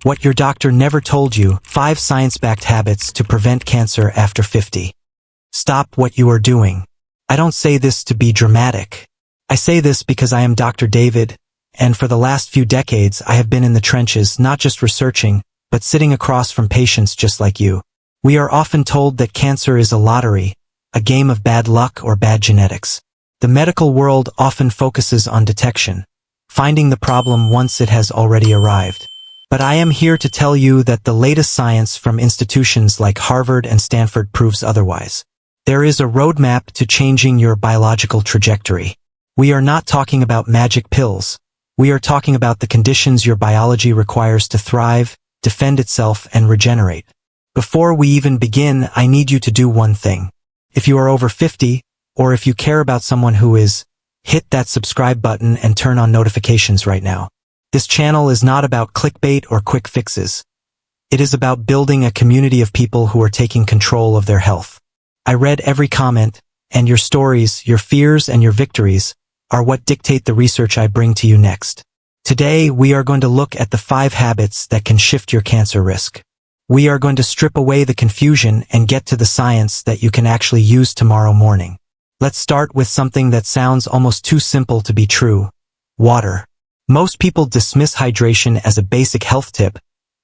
What your doctor never told you, 5 science-backed habits to prevent cancer after 50. Stop what you are doing. I don't say this to be dramatic. I say this because I am Dr. David, and for the last few decades I have been in the trenches, not just researching, but sitting across from patients just like you. We are often told that cancer is a lottery, a game of bad luck or bad genetics. The medical world often focuses on detection, finding the problem once it has already arrived. But I am here to tell you that the latest science from institutions like Harvard and Stanford proves otherwise. There is a roadmap to changing your biological trajectory. We are not talking about magic pills. We are talking about the conditions your biology requires to thrive, defend itself, and regenerate. Before we even begin, I need you to do one thing. If you are over 50, or if you care about someone who is, hit that subscribe button and turn on notifications right now. This channel is not about clickbait or quick fixes. It is about building a community of people who are taking control of their health. I read every comment, and your stories, your fears, and your victories are what dictate the research I bring to you next. Today, we are going to look at the 5 habits that can shift your cancer risk. We are going to strip away the confusion and get to the science that you can actually use tomorrow morning. Let's start with something that sounds almost too simple to be true: water. Most people dismiss hydration as a basic health tip,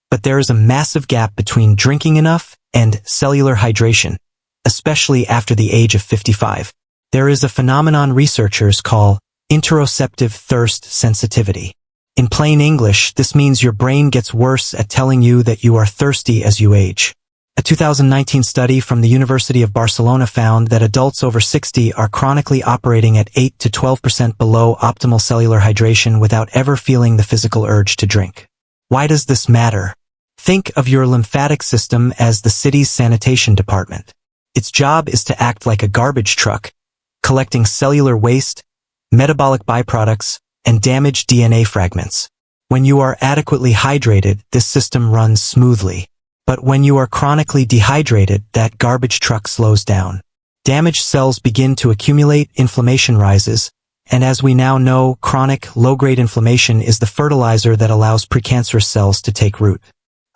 but there is a massive gap between drinking enough and cellular hydration, especially after the age of 55. There is a phenomenon researchers call interoceptive thirst sensitivity. In plain English, this means your brain gets worse at telling you that you are thirsty as you age. A 2019 study from the University of Barcelona found that adults over 60 are chronically operating at 8 to 12% below optimal cellular hydration without ever feeling the physical urge to drink. Why does this matter? Think of your lymphatic system as the city's sanitation department. Its job is to act like a garbage truck, collecting cellular waste, metabolic byproducts, and damaged DNA fragments. When you are adequately hydrated, this system runs smoothly. But when you are chronically dehydrated, that garbage truck slows down. Damaged cells begin to accumulate, inflammation rises, and as we now know, chronic, low-grade inflammation is the fertilizer that allows precancerous cells to take root.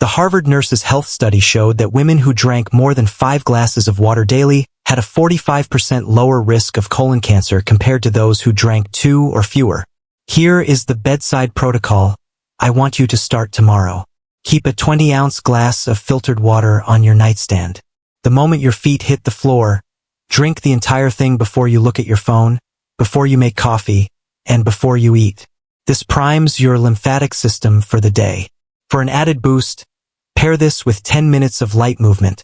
The Harvard Nurses' Health Study showed that women who drank more than 5 glasses of water daily had a 45% lower risk of colon cancer compared to those who drank 2 or fewer. Here is the bedside protocol I want you to start tomorrow. Keep a 20-ounce glass of filtered water on your nightstand. The moment your feet hit the floor, drink the entire thing before you look at your phone, before you make coffee, and before you eat. This primes your lymphatic system for the day. For an added boost, pair this with 10 minutes of light movement,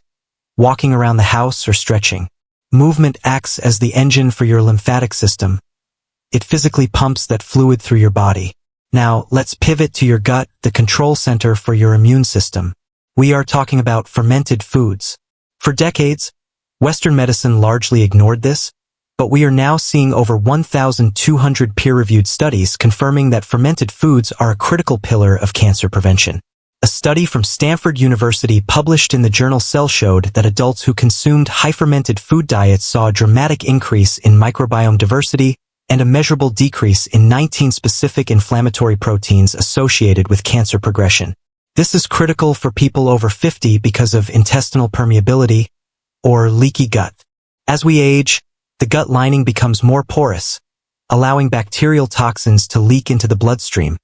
walking around the house or stretching. Movement acts as the engine for your lymphatic system. It physically pumps that fluid through your body. Now, let's pivot to your gut, the control center for your immune system. We are talking about fermented foods. For decades, Western medicine largely ignored this, but we are now seeing over 1,200 peer-reviewed studies confirming that fermented foods are a critical pillar of cancer prevention. A study from Stanford University published in the journal Cell showed that adults who consumed high-fermented food diets saw a dramatic increase in microbiome diversity and a measurable decrease in 19 specific inflammatory proteins associated with cancer progression. This is critical for people over 50 because of intestinal permeability, or leaky gut. As we age, the gut lining becomes more porous, allowing bacterial toxins to leak into the bloodstream,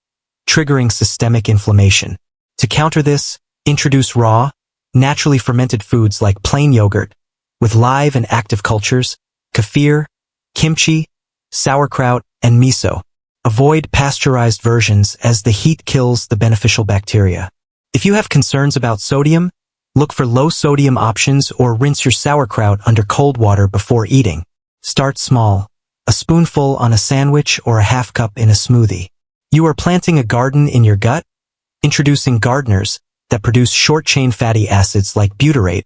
triggering systemic inflammation. To counter this, introduce raw, naturally fermented foods like plain yogurt, with live and active cultures, kefir, kimchi, sauerkraut, and miso. Avoid pasteurized versions as the heat kills the beneficial bacteria. If you have concerns about sodium, look for low-sodium options or rinse your sauerkraut under cold water before eating. Start small, a spoonful on a sandwich or a half cup in a smoothie. You are planting a garden in your gut? Introducing gardeners that produce short-chain fatty acids like butyrate,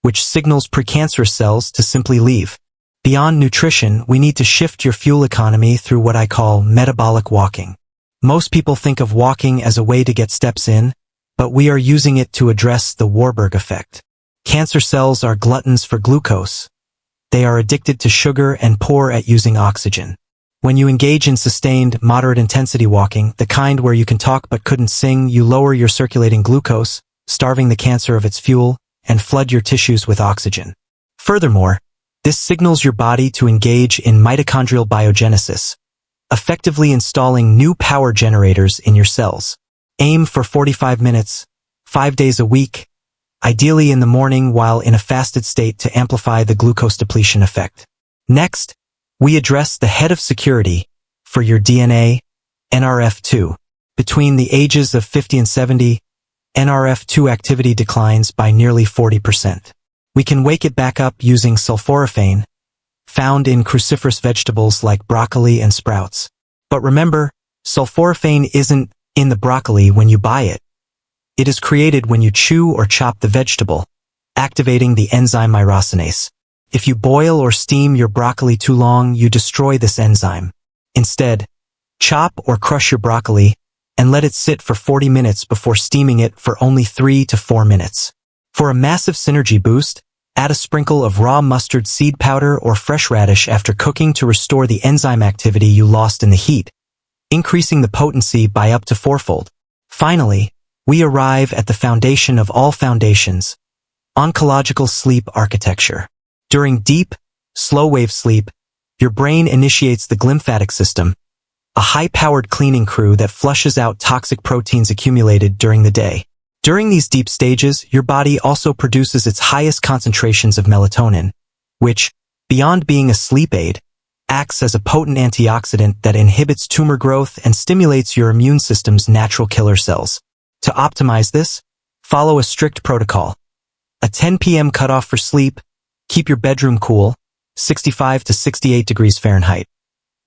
which signals precancerous cells to simply leave. Beyond nutrition, we need to shift your fuel economy through what I call metabolic walking. Most people think of walking as a way to get steps in, but we are using it to address the Warburg effect. Cancer cells are gluttons for glucose. They are addicted to sugar and poor at using oxygen. When you engage in sustained, moderate-intensity walking, the kind where you can talk but couldn't sing, you lower your circulating glucose, starving the cancer of its fuel, and flood your tissues with oxygen. Furthermore, this signals your body to engage in mitochondrial biogenesis, effectively installing new power generators in your cells. Aim for 45 minutes, 5 days a week, ideally in the morning while in a fasted state to amplify the glucose depletion effect. Next, we address the head of security for your DNA, NRF2. Between the ages of 50 and 70, NRF2 activity declines by nearly 40%. We can wake it back up using sulforaphane, found in cruciferous vegetables like broccoli and sprouts. But remember, sulforaphane isn't in the broccoli when you buy it. It is created when you chew or chop the vegetable, activating the enzyme myrosinase. If you boil or steam your broccoli too long, you destroy this enzyme. Instead, chop or crush your broccoli and let it sit for 40 minutes before steaming it for only 3 to 4 minutes. For a massive synergy boost, add a sprinkle of raw mustard seed powder or fresh radish after cooking to restore the enzyme activity you lost in the heat, increasing the potency by up to 4-fold. Finally, we arrive at the foundation of all foundations, oncological sleep architecture. During deep, slow-wave sleep, your brain initiates the glymphatic system, a high-powered cleaning crew that flushes out toxic proteins accumulated during the day. During these deep stages, your body also produces its highest concentrations of melatonin, which, beyond being a sleep aid, acts as a potent antioxidant that inhibits tumor growth and stimulates your immune system's natural killer cells. To optimize this, follow a strict protocol. A 10 p.m. cutoff for sleep. Keep your bedroom cool, 65 to 68 degrees Fahrenheit.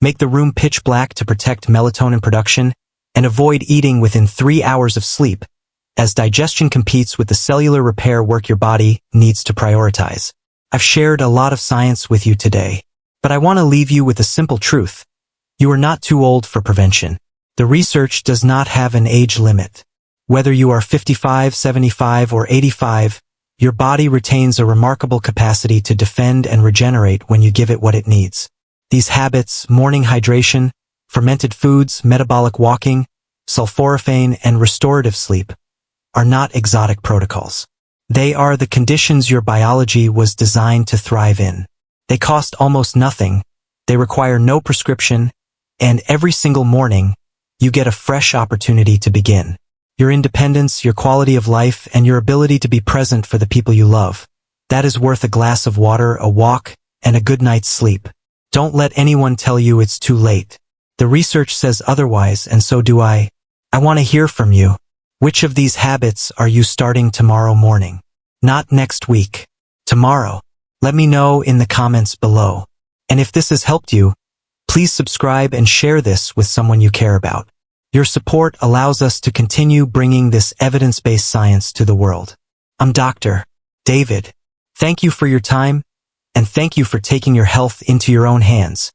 Make the room pitch black to protect melatonin production, and avoid eating within 3 hours of sleep, as digestion competes with the cellular repair work your body needs to prioritize. I've shared a lot of science with you today, but I want to leave you with a simple truth. You are not too old for prevention. The research does not have an age limit. Whether you are 55, 75, or 85, your body retains a remarkable capacity to defend and regenerate when you give it what it needs. These habits, morning hydration, fermented foods, metabolic walking, sulforaphane, and restorative sleep, are not exotic protocols. They are the conditions your biology was designed to thrive in. They cost almost nothing, they require no prescription, and every single morning, you get a fresh opportunity to begin. Your independence, your quality of life, and your ability to be present for the people you love. That is worth a glass of water, a walk, and a good night's sleep. Don't let anyone tell you it's too late. The research says otherwise, and so do I. I want to hear from you. Which of these habits are you starting tomorrow morning? Not next week. Tomorrow. Let me know in the comments below. And if this has helped you, please subscribe and share this with someone you care about. Your support allows us to continue bringing this evidence-based science to the world. I'm Dr. David. Thank you for your time, and thank you for taking your health into your own hands.